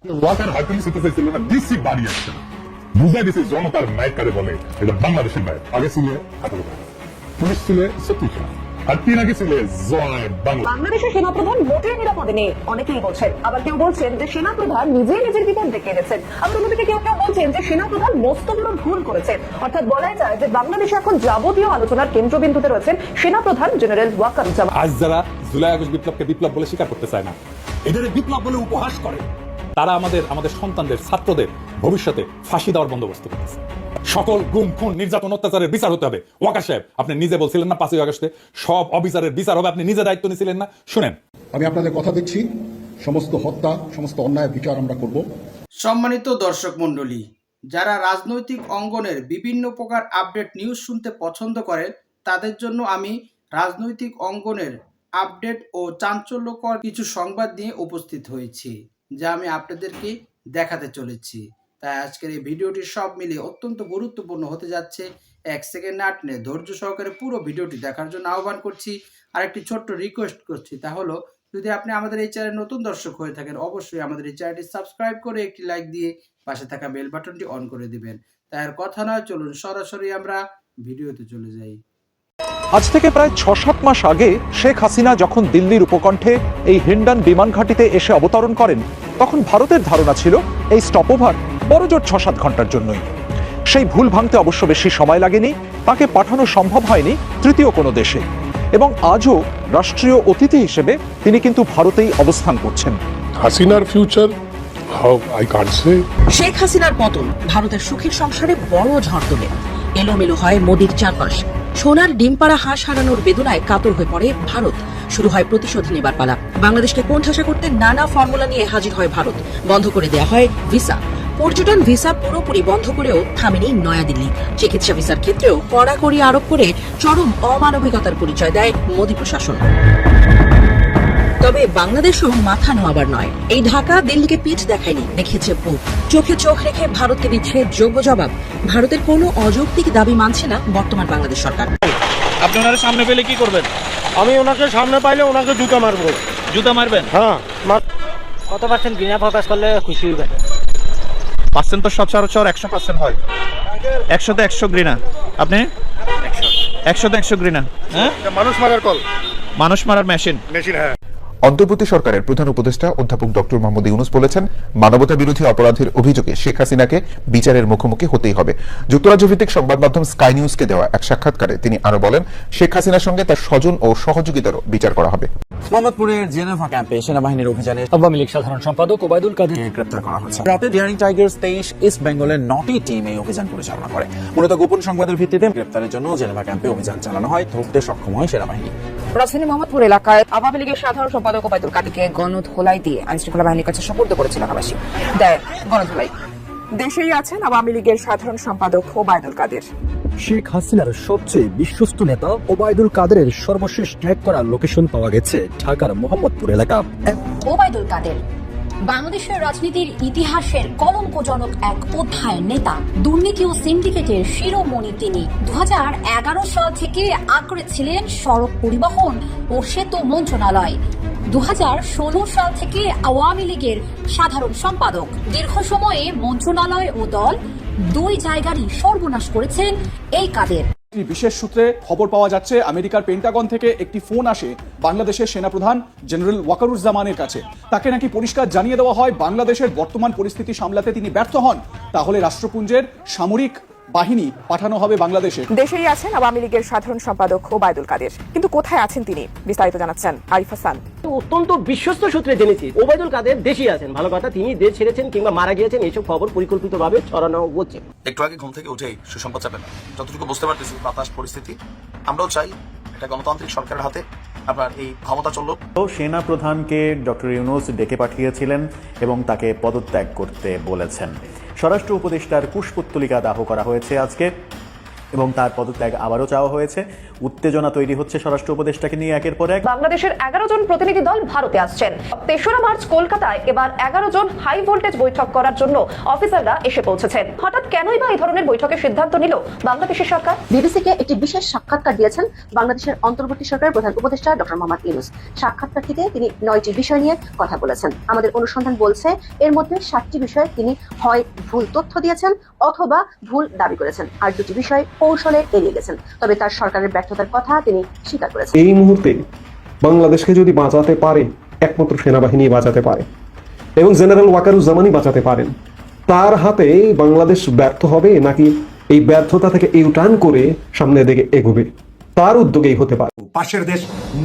ওয়াকার হাইপুলিশ হতে চাইছিল না, ডিসি বাড়ি আসছে না, বুঝাই দিছে জনতার ন্যায় কারে বলে, এটা বাংলাদেশের ন্যায়। আগে ছিল 18 পুলিশ ছিল 36, আর তিন আগে ছিল জয় বাংলা। বাংলাদেশের সেনাপ্রধান মোটেই নিরাপদে নেই অনেকেই বলছেন, আবার কেউ বলছেন যে সেনাপ্রধান নিজেই নিজের বিপদ ডেকে এনেছেন, আবার অন্যদিকে কেউ কেউ বলছেন যে সেনাপ্রধান মস্ত বড় ভুল করেছেন। অর্থাৎ বলাই যায় যে বাংলাদেশে এখন যাবতীয় আলোচনার কেন্দ্রবিন্দুতে রয়েছেন সেনাপ্রধান জেনারেল ওয়াকারুজ্জামান। আজ যারা জুলাই আগস্ট বিপ্লবকে বিপ্লব বলে স্বীকার করতে চায় না, এদের বিপ্লব বলে উপহাস করে, তারা আমাদের সন্তানদের, ছাত্রদের ভবিষ্যতে ফাঁসি দেওয়ার বন্দোবস্ত করতেছে। সকল গুম খুন নির্যাতন অত্যাচারের বিচার হতে হবে। ওয়াকার সাহেব, আপনি নিজে বলছিলেন না 5ই আগস্টে সব অফিসারের বিচার হবে, আপনি নিজে দায়িত্ব নিয়েছিলেন না? শুনেন, আমি আপনাদের কথা দিচ্ছি, সমস্ত হত্যা, সমস্ত অন্যায় বিচার আমরা করব। সম্মানিত দর্শক মণ্ডলী, যারা রাজনৈতিক অঙ্গনের বিভিন্ন প্রকার আপডেট নিউজ শুনতে পছন্দ করেন, তাদের জন্য আমি রাজনৈতিক অঙ্গনের আপডেট ও চাঞ্চল্যকর কিছু সংবাদ নিয়ে উপস্থিত হয়েছি, যা আমি আপনাদেরকে দেখাতে চলেছি। তাই আজকের এই ভিডিওটি সব মিলিয়ে অত্যন্ত গুরুত্বপূর্ণ হতে যাচ্ছে। 1 সেকেন্ড না টেনে ধৈর্য সহকারে পুরো ভিডিওটি দেখার জন্য আহ্বান করছি। আর একটি ছোট্ট রিকোয়েস্ট করছি, তা হলো যদি আপনি আমাদের এই চ্যানেলে নতুন দর্শক হয়ে থাকেন, অবশ্যই আমাদের এই চ্যানেলটি সাবস্ক্রাইব করে একটি লাইক দিয়ে পাশে থাকা বেল বাটনটি অন করে দিবেন। তাই আর কথা নয়, চলুন সরাসরি আমরা ভিডিওতে চলে যাই। আজ থেকে প্রায় 6-7 মাস আগে শেখ হাসিনা যখন দিল্লির উপকণ্ঠে এই হিন্ডন বিমান ঘাঁটিতে এসে অবতরণ করেন, তখন ভারতের ধারণা ছিল এই স্টপওভার বড়জোর 6-7 ঘন্টার জন্যই। সেই ভুল ভাঙতে অবশ্য বেশি সময় লাগেনি, তাকে পাঠানো সম্ভব হয়নি তৃতীয় কোনো দেশে, এবং আজও রাষ্ট্রীয় অতিথি হিসেবে তিনি কিন্তু ভারতেই অবস্থান করছেন। হাসিনার future how I can't say. Sheikh হাসিনার পতন ভারতের সুখের সংসারে বড় ঝড় তোলে। এলোমেলো হয় মোদির চারপাশ। সোনার ডিম পাড়া হাঁস হারানোর বেদনায় কাতর হয়ে পড়ে ভারত। শুরু হয় প্রতিশোধ নেবার পালা। বাংলাদেশকে কোণঠাসা করতে নানা ফর্মুলা নিয়ে হাজির হয় ভারত। বন্ধ করে দেয়া হয় ভিসা। পর্যটন ভিসা পুরোপুরি বন্ধ করেও থামেনি নয়াদিল্লি। চিকিৎসা ভিসার ক্ষেত্রেও কড়াকড়ি আরোপ করে চরম অমানবিকতার পরিচয় দেয় মোদী প্রশাসন। তবে বাংলাদেশও মাথা নোয়াবার নয়। এই ঢাকা দিল্লিকে পিঠ দেখায়নি, দেখিয়েছে বুক। চোখে চোখ রেখে ভারতকে দিচ্ছে যোগ্য জবাব। ভারতের কোনো অযৌক্তিক দাবি মানছে না বর্তমান বাংলাদেশ সরকার। আপনি ওনার সামনে পেলে কি করবেন? আমি ওনাকে সামনে পাইলে ওনাকে জুতা মারবো। জুতা মারবেন? হ্যাঁ। কত পার্সেন্ট ঘৃণা প্রকাশ করলে খুশি হইবেন? পার্সেন্ট তো সচরাচর 100% হয়। 100তে 100 ঘৃণা। আপনি 100তে 100 ঘৃণা? হ্যাঁ, মানুষ মারার কল, মানুষ মারার মেশিন। হ্যাঁ। অন্তর্বর্তী সরকারের প্রধান উপদেষ্টা অধ্যাপক ডক্টর মোহাম্মদ ইউনূস বলেছেন, মানবতা বিরোধী অপরাধের অভিযোগে শেখ হাসিনাকে বিচারের মুখোমুখি হতেই হবে। যুক্তরাজ্য ভিত্তিক সংবাদ মাধ্যম স্কাই নিউজকে দেওয়া এক সাক্ষাৎকারে তিনি আরো বলেন, শেখ হাসিনার সঙ্গে তার স্বজন ও সহযোগীদেরও বিচার করা হবে। মোহাম্মদপুরের জেনেভা ক্যাম্পে সেনাবাহিনীর অভিযানে আওয়ামী লীগ সাধারণ সম্পাদক ওবায়দুল কাদের গ্রেপ্তার করা হয়েছে। রাতে ডিয়ারিং টাইগার্স 23 ইস্ট বেঙ্গলের 9টি টিম এই অভিযান পরিচালনা করে। মূলত গোপন সংবাদের ভিত্তিতে গ্রেপ্তারের জন্য জেনেভা ক্যাম্পে অভিযান চালানো হয়। ধরতে সক্ষম হয় সেনাবাহিনী। রাজধানী মোহাম্মদপুর এলাকায় আওয়ামী লীগের সাধারণ সম্পাদক ওবায়দুল কাদেরকে গণধোলাই দিয়ে আইনশৃঙ্খলা বাহিনীর কাছে সোপর্দ করেছিল এলাকাবাসী। দেয় গণধোলাই। দেশেই আছেন আওয়ামী লীগের সাধারণ সম্পাদক ওবায়দুল কাদের। শেখ হাসিনার সবচেয়ে বিশ্বস্ত নেতা ওবায়দুল কাদেরের সর্বশেষ ট্র্যাক করা লোকেশন পাওয়া গেছে ঢাকার মোহাম্মদপুর এলাকা। ওবায়দুল কাদের বাংলাদেশের রাজনীতির ইতিহাসের কলঙ্কজনক এক অধ্যায়ের নেতা। দুর্নীতি ও সিন্ডিকেটের শিরোমণি তিনি। 2011 সাল থেকে আঁকড়ে ছিলেন সড়ক পরিবহন ও সেতু মন্ত্রণালয়। 2016 সাল থেকে আওয়ামী লীগের সাধারণ সম্পাদক। দীর্ঘ সময়ে মন্ত্রণালয় ও দল দুই জায়গারই সর্বনাশ করেছেন এই কাদের। বিশেষ সূত্রে খবর পাওয়া যাচ্ছে, আমেরিকার পেন্টাগন থেকে একটি ফোন আসে বাংলাদেশের সেনাপ্রধান জেনারেল ওয়াকারুজ্জামানের কাছে। তাকে নাকি পরিষ্কার জানিয়ে দেওয়া হয়, বাংলাদেশের বর্তমান পরিস্থিতি সামলাতে তিনি ব্যর্থ হন, তাহলে রাষ্ট্রপুঞ্জের সামরিক বাহিনী পাঠানো হবে বাংলাদেশে। দেশেই আছেন আওয়ামী লীগের সাধারণ সম্পাদক ওবায়দুল কাদের, কিন্তু কোথায় আছেন তিনি? বিস্তারিত জানাচ্ছেন আরিফ হাসান। অত্যন্ত বিশ্বস্ত সূত্রে জেনেছি ওবায়দুল কাদের দেশে আছেন। ভালো কথা, তিনি দেশ ছেড়েছেন কিংবা মারা গিয়েছেন, এইসব খবর পরিকল্পিতভাবে ছড়ানো হচ্ছে। একটু আগে ঘুম থেকে উঠেই সুসংবাদ চাপেন, যতটুকু বুঝতে পারতেছি বাতাস পরিস্থিতি, আমরাও চাই এটা গণতান্ত্রিক সরকারের হাতে আপনার এই ক্ষমতা চলুক। সেনা প্রধানকে ডক্টর ইউনূস ডেকে পাঠিয়েছিলেন এবং তাকে পদত্যাগ করতে বলেছেন। স্বরাষ্ট্র উপদেষ্টার কুশপুত্তলিকা দাহ করা হয়েছে আজকে। এবং তার পদত্যাগ আবারও চাওয়া হয়েছে। উত্তেজনা তৈরি হচ্ছে স্বরাষ্ট্র উপদেষ্টাকে নিয়ে একের পর এক। বাংলাদেশের 11 জন প্রতিনিধি দল ভারতে আসছেন। 3রা মার্চ কলকাতায় এবার 11 জন হাই ভোল্টেজ বৈঠক করার জন্য অফিসাররা এসে পৌঁছেছেন। হঠাৎ কেনই বা এই ধরনের বৈঠকের সিদ্ধান্ত নিল বাংলাদেশের সরকার? বিবিসিকে একটি বিশেষ সাক্ষাৎকার দিয়েছেন বাংলাদেশের অন্তর্বর্তী সরকারের প্রধান উপদেষ্টা ডক্টর মোহাম্মদ ইউনূস। সাক্ষাৎকারটিতে তিনি 9টি বিষয় নিয়ে কথা বলেছেন। আমাদের অনুসন্ধান বলছে এর মধ্যে 7টি বিষয়ে তিনি হয় ভুল তথ্য দিয়েছেন অথবা ভুল দাবি করেছেন, আর 2টি বিষয় কৌশলে এড়িয়ে গেছেন। তবে তার সরকারের ব্যর্থতার কথা তিনি স্বীকার করেছেন। এই মুহূর্তে বাংলাদেশকে যদি বাঁচাতে পারে একমাত্র সেনাবাহিনী বাঁচাতে পারে এবং জেনারেল ওয়াকারুজ্জামানই বাঁচাতে পারেন। তার হাতে বাংলাদেশ ব্যর্থ হবে নাকি এই ব্যর্থতা থেকে ইউটার্ন করে সামনের দিকে এগোবে, তার উদ্যোগেই হতে পারে। পাশের দেশ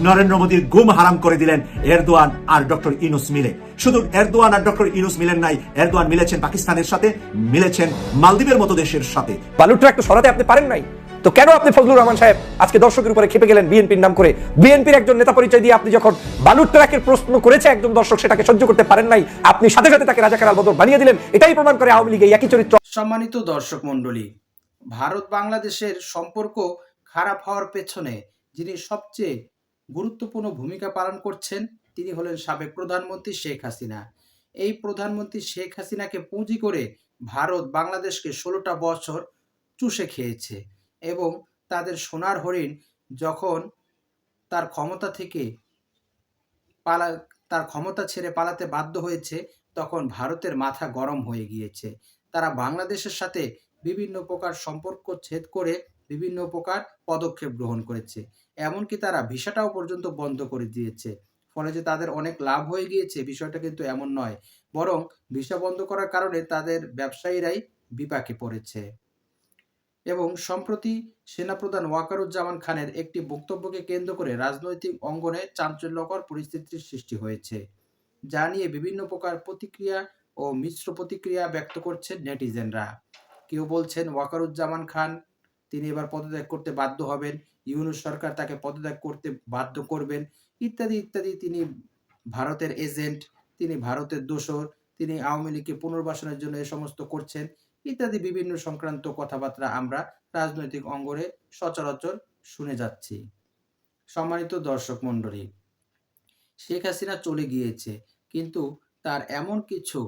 নরেন্দ্র মোদীর গুম হারাম করে দিলেন এরদোয়ান আর ডক্টর ইউনূস মিলে। শুধু এরদোয়ান আর ডক্টর ইউনূস মিলেন নাই, এরদোয়ান মিলেছেন পাকিস্তানের সাথে, মিলেছেন মালদ্বীপের মতো দেশের সাথে। বালু ট্রাক তো সরাতে আপনি পারেন নাই, তো কেন আপনি ফজলুর রহমান সাহেব আজকে দর্শকের উপরে খেপে গেলেন বিএনপির নাম করে? বিএনপির একজন নেতা পরিচয় দিয়ে আপনি যখন বালু ট্রাকের প্রশ্ন করেছে একজন দর্শক, সেটাকে সহ্য করতে পারেন নাই, আপনি সাথে সাথে তাকে রাজাকার আল বদর বানিয়ে দিলেন। এটাই প্রমাণ করে আওয়ামী লীগের একই চরিত্র। সম্মানিত দর্শক মণ্ডলী, ভারত বাংলাদেশের সম্পর্ক খারাপ হওয়ার পেছনে যিনি সবচেয়ে গুরুত্বপূর্ণ ভূমিকা পালন করছেন তিনি হলেন সাবেক প্রধানমন্ত্রী শেখ হাসিনা। এই প্রধানমন্ত্রী শেখ হাসিনাকে পুঁজি করে ভারত বাংলাদেশকে 16টা বছর চুষে খেয়েছে এবং তাদের সোনার হরিণ যখন তার ক্ষমতা ছেড়ে পালাতে বাধ্য হয়েছে তখন ভারতের মাথা গরম হয়ে গিয়েছে। তারা বাংলাদেশের সাথে বিভিন্ন প্রকার সম্পর্ক ছেদ করে বিভিন্ন প্রকার পদক্ষেপ গ্রহণ করেছে, এমনকি তারা ভিসাটাও পর্যন্ত বন্ধ করে দিয়েছে। ফলে যে তাদের অনেক লাভ হয়ে গিয়েছে বিষয়টা কিন্তু এমন নয়, বরং ভিসা বন্ধ করার কারণে তাদের ব্যবসায়ীরাই বিপাকে পড়েছে। এবং সম্প্রতি সেনাপ্রধান ওয়াকারুজ্জামান খানের একটি বক্তব্যকে কেন্দ্র করে রাজনৈতিক অঙ্গনে চাঞ্চল্যকর পরিস্থিতির সৃষ্টি হয়েছে, যা নিয়ে বিভিন্ন প্রকার প্রতিক্রিয়া ও মিশ্র প্রতিক্রিয়া ব্যক্ত করছেন নেটিজেনরা। কেউ বলছেন ওয়াকারুজ্জামান খান তিনি এবার পদত্যাগ করতে বাধ্য হবেন, ইউনূস সরকার তাকে পদত্যাগ করতে বাধ্য করবেন, ইত্যাদি ইত্যাদি। তিনি ভারতের এজেন্ট, তিনি ভারতের দোসর, তিনি আওয়ামী লীগকে পুনর্বাসনের জন্য এ সমস্ত করছেন, ইত্যাদি বিভিন্ন সংক্রান্ত কথাবার্তা আমরা রাজনৈতিক অঙ্গনে সচরাচর শুনে যাচ্ছি। সম্মানিত দর্শক মণ্ডলী, শেখ হাসিনা চলে গিয়েছে, কিন্তু তার এমন কিছু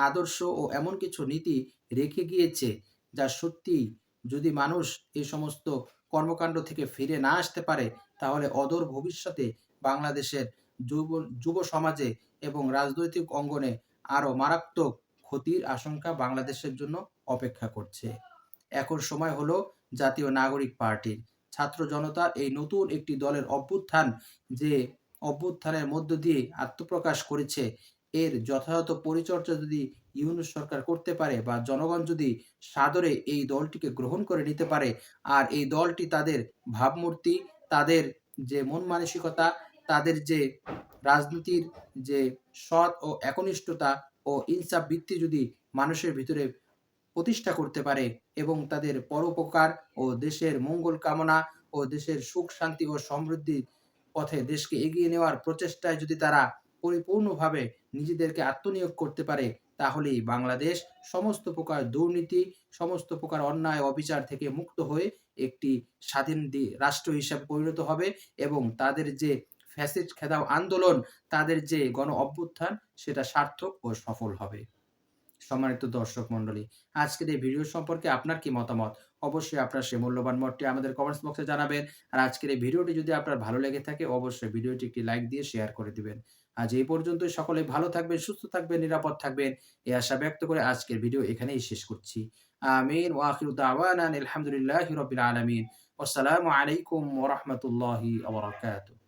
আদর্শ ও এমন কিছু নীতি রেখে গিয়েছে যা সত্যি যদি মানুষ এই সমস্ত কর্মকাণ্ড থেকে ফিরে না আসতে পারে তাহলে অদূর ভবিষ্যতে বাংলাদেশের যুব সমাজে এবং রাজনৈতিক অঙ্গনে আরও মারাত্মক ক্ষতির আশঙ্কা বাংলাদেশের জন্য অপেক্ষা করছে। এখন সময় হলো জাতীয় নাগরিক পার্টির, ছাত্র জনতার এই নতুন একটি দলের অভ্যুত্থান, যে অভ্যুত্থানের মধ্য দিয়ে আত্মপ্রকাশ করেছে, এর যথাযথ পরিচর্যা যদি ইউনূস সরকার করতে পারে বা জনগণ যদি সাদরে এই দলটিকে গ্রহণ করে নিতে পারে, আর এই দলটি তাদের ভাবমূর্তি, তাদের যে মন মানসিকতা, তাদের যে রাজনীতির যে সৎ ও একনিষ্ঠতা ও ইনসাফ ভিত্তি যদি মানুষের ভিতরে প্রতিষ্ঠা করতে পারে এবং তাদের পরোপকার ও দেশের মঙ্গল কামনা ও দেশের সুখ শান্তি ও সমৃদ্ধির পথে দেশকে এগিয়ে নেওয়ার প্রচেষ্টায় যদি তারা পরিপূর্ণভাবে নিজেদেরকে আত্মনিয়োগ করতে পারে, তাহলেই বাংলাদেশ সমস্ত প্রকার দুর্নীতি, সমস্ত প্রকার অন্যায় অবিচার থেকে মুক্ত হয়ে একটি স্বাধীন রাষ্ট্র হিসাবে পরিণত হবে এবং তাদের যে ফ্যাসিস্ট খেদাও আন্দোলন, তাদের যে গণ অভ্যুত্থান, সেটা সার্থক ও সফল হবে। সম্মানিত দর্শক মণ্ডলী, আজকের এই ভিডিও সম্পর্কে আপনার কি মতামত? অবশ্যই আপনার সেই মূল্যবান মতটি আমাদের কমেন্টস বক্সে জানাবেন। আর আজকের এই ভিডিওটি যদি আপনার ভালো লেগে থাকে অবশ্যই ভিডিওটি একটি লাইক দিয়ে শেয়ার করে দিবেন। আজ এই পর্যন্তই। সকলে ভালো থাকবেন, সুস্থ থাকবেন, নিরাপদ থাকবেন, এই আশা ব্যক্ত করে আজকের ভিডিও এখানেই শেষ করছি। আমিন ওয়া আখিরু দাওয়ানা আলহামদুলিল্লাহি রাব্বিল আলামিন। আসসালামু আলাইকুম ওয়া রাহমাতুল্লাহি ওয়া বারাকাতুহু।